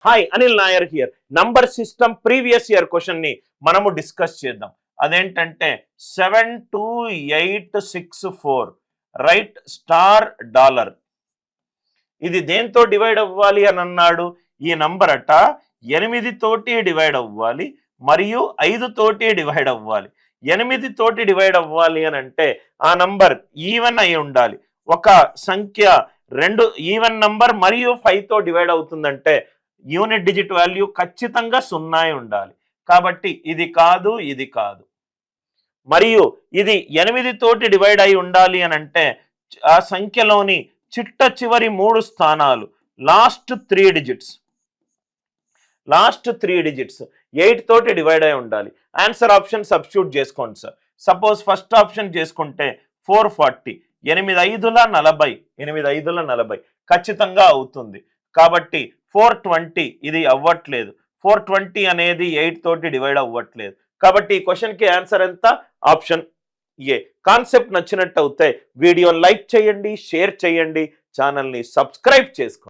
Hi Anil Nair here. Number system previous year question ని మనము discuss చేద్దాం. అదేంటంటే 72864 రైట్ స్టార్ డాలర్. ఇది దేంతో డివైడ్ అవ్వాలి అని అన్నాడు. ఈ నంబర్ అట 8 తోటి డివైడ్ అవ్వాలి మరియు 5 తోటి డివైడ్ అవ్వాలి. 8 తోటి డివైడ్ అవ్వాలి అని అంటే ఆ నంబర్ ఈవెన్ అయి ఉండాలి. ఒక సంఖ్య రెండు ఈవెన్ నంబర్ మరియు 5 తో డివైడ్ అవుతుందంటే యూనిట్ డిజిట్ వాల్యూ ఖచ్చితంగా 0 ఉండాలి. కాబట్టి ఇది కాదు, ఇది కాదు. మరియు ఇది 8 తోటి డివైడ్ అయి ఉండాలి అని అంటే ఆ సంఖ్యలోని చిట్ట చివరి 3 స్థానాలు లాస్ట్ 3 డిజిట్స్ 8 తోటి డివైడ్ అయి ఉండాలి. ఆన్సర్ ఆప్షన్ సబ్స్టిట్యూట్ చేసుకోండి సార్. సపోజ్ ఫస్ట్ ఆప్షన్ చేసుకుంటే 440, 8 ఖచ్చితంగా అవుతుంది. కాబట్టి 420 ఇది అవ్వట్లేదు. 420 అనేది 8 తోటి డివైడ్ అవ్వట్లేదు. కాబట్టి ఈ క్వశ్చన్కి ఆన్సర్ ఎంత? Option A. కాన్సెప్ట్ నచ్చినట్టు అయితే వీడియో లైక్ చేయండి, షేర్ చేయండి, ఛానల్ని సబ్స్క్రైబ్ చేసుకోండి.